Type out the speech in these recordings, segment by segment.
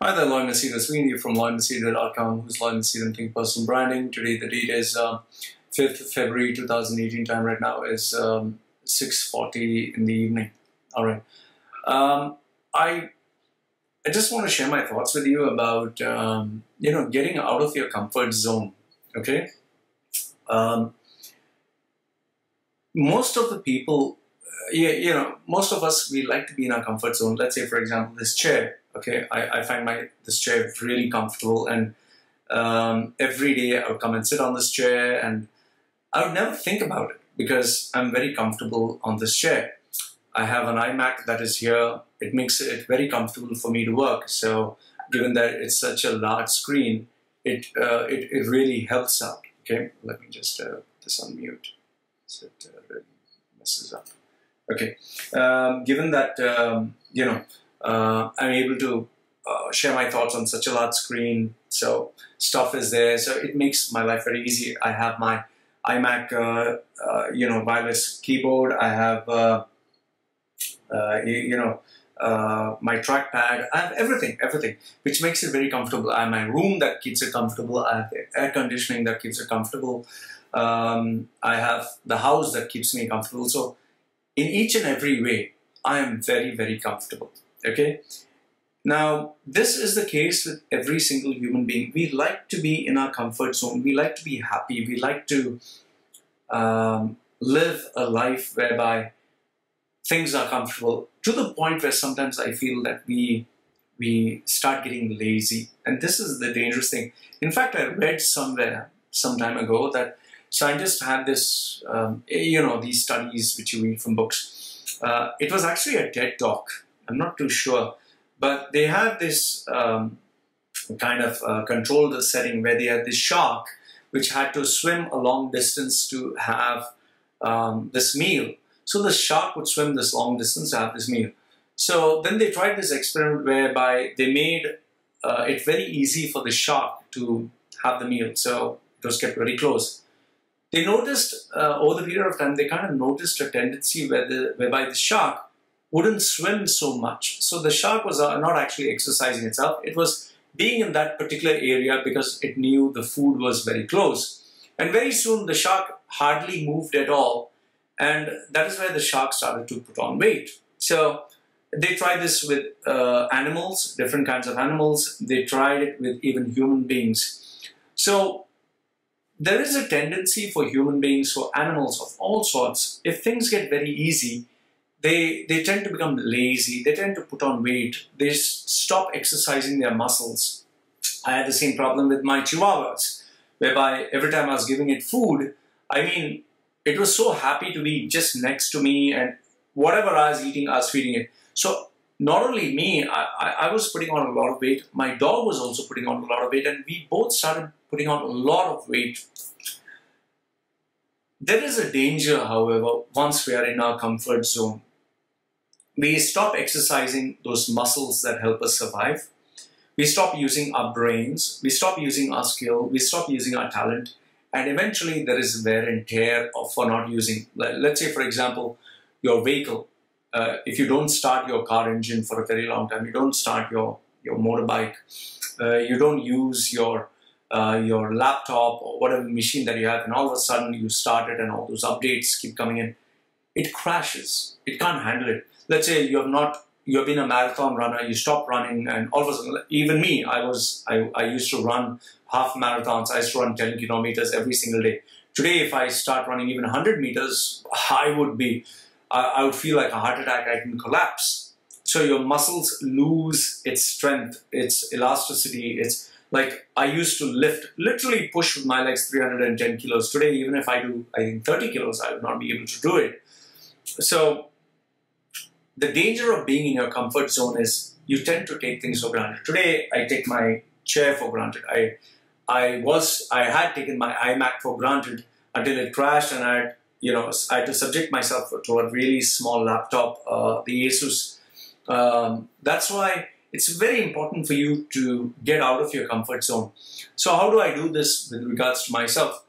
Hi there, Lloyd Machedo speaking to you from LloydMachedo.com, who's Lloyd Machedo Think Personal Branding. Today the date is 5th of February 2018. Time right now is 6:40 in the evening. All right. I just want to share my thoughts with you about getting out of your comfort zone. Okay. Most of the people, most of us, we like to be in our comfort zone. Let's say, for example, this chair. Okay, I find this chair really comfortable, and every day I would come and sit on this chair, and I would never think about it because I'm very comfortable on this chair. I have an iMac that is here. It makes it very comfortable for me to work. So, given that it's such a large screen, it really helps out. Okay, let me just put this on mute so it really messes up. Okay, given that I'm able to share my thoughts on such a large screen, so stuff is there, so it makes my life very easy. I have my iMac, wireless keyboard. I have, my trackpad. I have everything, which makes it very comfortable. I have my room that keeps it comfortable. I have air conditioning that keeps it comfortable. I have the house that keeps me comfortable. So in each and every way, I am very, very comfortable. Okay. Now, this is the case with every single human being. We like to be in our comfort zone. We like to be happy. We like to live a life whereby things are comfortable, to the point where sometimes I feel that we start getting lazy. And this is the dangerous thing. In fact, I read somewhere some time ago that scientists had this, these studies which you read from books. It was actually a TED talk. I'm not too sure, but they had this kind of controlled setting where they had this shark which had to swim a long distance to have this meal. So the shark would swim this long distance to have this meal. So then they tried this experiment whereby they made it very easy for the shark to have the meal. So it was kept very close. They noticed over the period of time, they kind of noticed a tendency whereby the shark wouldn't swim so much. So the shark was not actually exercising itself. It was being in that particular area because it knew the food was very close. And very soon the shark hardly moved at all. And that is where the shark started to put on weight. So they tried this with animals, different kinds of animals. They tried it with even human beings. So there is a tendency for human beings, for animals of all sorts, if things get very easy, they tend to become lazy, they tend to put on weight, they stop exercising their muscles. I had the same problem with my chihuahuas, whereby every time I was giving it food, I mean, it was so happy to be just next to me, and whatever I was eating, I was feeding it. So not only me, I was putting on a lot of weight, my dog was also putting on a lot of weight, and we both started putting on a lot of weight. There is a danger, however, once we are in our comfort zone. We stop exercising those muscles that help us survive. We stop using our brains. We stop using our skill. We stop using our talent. And eventually there is wear and tear for not using. Let's say, for example, your vehicle. If you don't start your car engine for a very long time, you don't start your motorbike, you don't use your laptop or whatever machine that you have, and all of a sudden you start it and all those updates keep coming in, it crashes. It can't handle it. Let's say you've been a marathon runner, you stop running, and all of a sudden, even me, I used to run half marathons. I used to run 10 kilometers every single day. Today, if I start running even 100 meters, I would feel like a heart attack. I can collapse. So your muscles lose its strength, its elasticity. It's like I used to literally push with my legs 310 kilos. Today, even if I do, I think 30 kilos, I would not be able to do it. So the danger of being in your comfort zone is you tend to take things for granted. Today, I take my chair for granted. I had taken my iMac for granted until it crashed, and I had to subject myself to a really small laptop, the Asus. That's why it's very important for you to get out of your comfort zone. So how do I do this with regards to myself?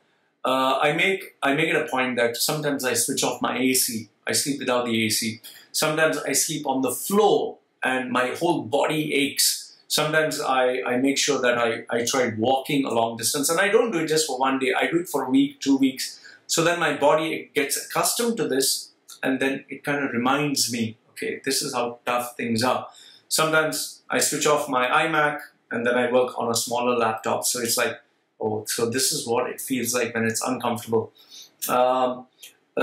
I make it a point that sometimes I switch off my AC. I sleep without the AC. Sometimes I sleep on the floor and my whole body aches. Sometimes I make sure that I try walking a long distance, and I don't do it just for one day. I do it for a week, 2 weeks, so then my body gets accustomed to this, and then it kind of reminds me, okay, this is how tough things are. Sometimes I switch off my iMac and then I work on a smaller laptop. So it's like, oh, so this is what it feels like when it's uncomfortable.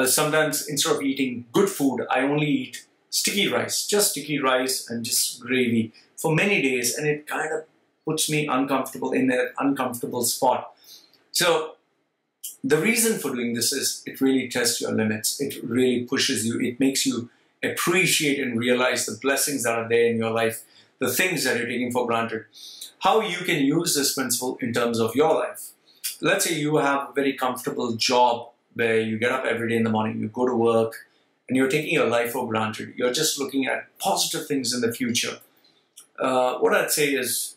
Sometimes instead of eating good food, I only eat sticky rice, just sticky rice and just gravy for many days, and it kind of puts me uncomfortable in an uncomfortable spot. So the reason for doing this is it really tests your limits. It really pushes you. It makes you appreciate and realize the blessings that are there in your life, the things that you're taking for granted. How you can use this principle in terms of your life. Let's say you have a very comfortable job where you get up every day in the morning, you go to work, and you're taking your life for granted. You're just looking at positive things in the future. What I'd say is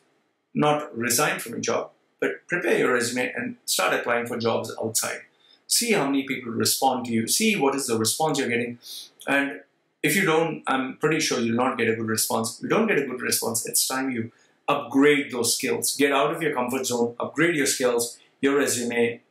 not resign from your job, but prepare your resume and start applying for jobs outside. See how many people respond to you. See what is the response you're getting. And if you don't, I'm pretty sure you'll not get a good response. If you don't get a good response, it's time you upgrade those skills. Get out of your comfort zone, upgrade your skills, your resume,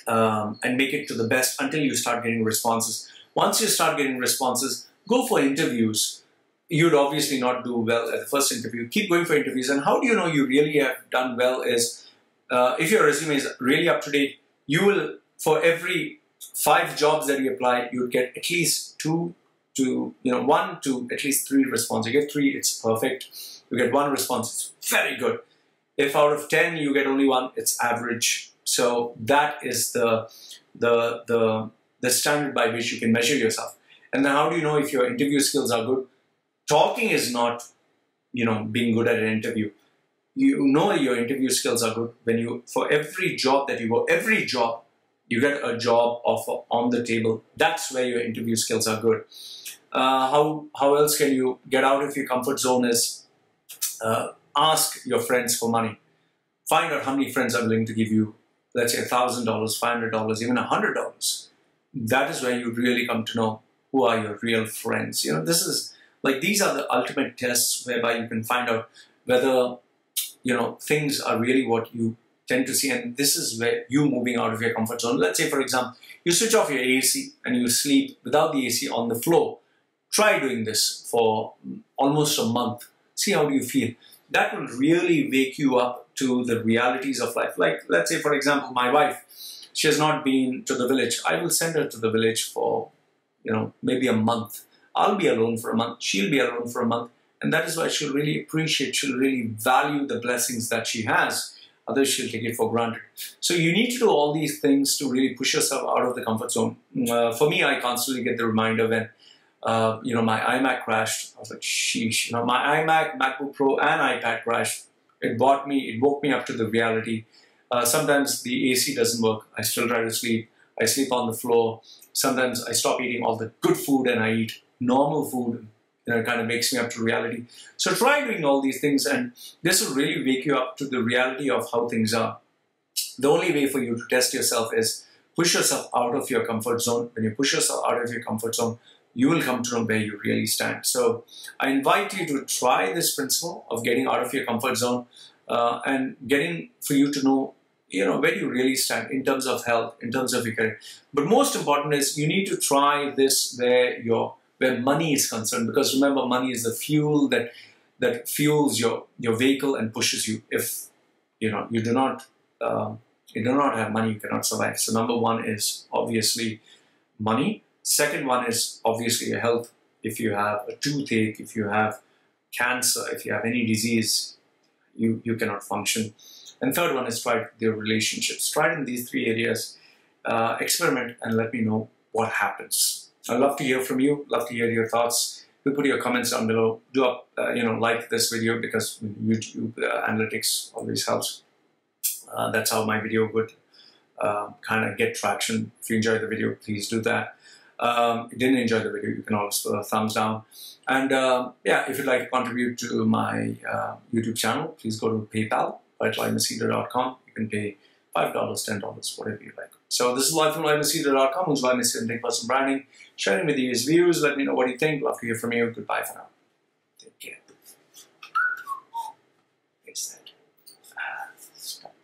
and make it to the best until you start getting responses. Once you start getting responses, go for interviews. You'd obviously not do well at the first interview. Keep going for interviews. And how do you know you really have done well is, if your resume is really up to date, you will, for every 5 jobs that you apply, you'd get at least 1 to at least 3 responses. You get 3, it's perfect. You get 1 response, it's very good. If out of 10 you get only 1, it's average. So that is the standard by which you can measure yourself. And then how do you know if your interview skills are good? Talking is not, being good at an interview. You know your interview skills are good when you, for every job that you go, every job, you get a job offer on the table. That's where your interview skills are good. How else can you get out of your comfort zone is ask your friends for money. Find out how many friends are willing to give you, let's say $1,000, $500, even $100. That is where you really come to know who are your real friends. These are the ultimate tests whereby you can find out whether, things are really what you tend to see. And this is where you moving out of your comfort zone. Let's say, for example, you switch off your AC and you sleep without the AC on the floor. Try doing this for almost a month. See how do you feel. That will really wake you up to the realities of life. Like, let's say, for example, my wife, she has not been to the village. I will send her to the village for, maybe a month. I'll be alone for a month. She'll be alone for a month. And that is why she'll really appreciate, she'll really value the blessings that she has. Otherwise, she'll take it for granted. So you need to do all these things to really push yourself out of the comfort zone. For me, I constantly get the reminder when, my iMac crashed. I was like, sheesh. My iMac, MacBook Pro, and iPad crashed. It woke me up to the reality. Sometimes the AC doesn't work. I still try to sleep. I sleep on the floor. Sometimes I stop eating all the good food and I eat normal food. It kind of makes me up to reality. So try doing all these things, and this will really wake you up to the reality of how things are. The only way for you to test yourself is push yourself out of your comfort zone. When you push yourself out of your comfort zone, you will come to know where you really stand. So I invite you to try this principle of getting out of your comfort zone and getting for you to know, where you really stand in terms of health, in terms of your career. But most important is you need to try this where money is concerned, because remember, money is the fuel that fuels your vehicle and pushes you. If you do not have money, you cannot survive. So number 1 is obviously money. Second one is obviously your health. If you have a toothache, if you have cancer, if you have any disease, you cannot function. And third one is try your relationships. Try it in these 3 areas. Experiment and let me know what happens. I'd love to hear from you. Love to hear your thoughts. Do put your comments down below. Do like this video, because YouTube analytics always helps. That's how my video would kind of get traction. If you enjoyed the video, please do that. If you didn't enjoy the video, you can always put a thumbs down. And if you'd like to contribute to my YouTube channel, please go to PayPal at livemachedo.com. You can pay $5, $10, whatever you like. So this is live from livemachedo.com, who's live Machedo and Think Person Branding, sharing with you his views. Let me know what you think. Love to hear from you. Goodbye for now. Take care. is that? Stop.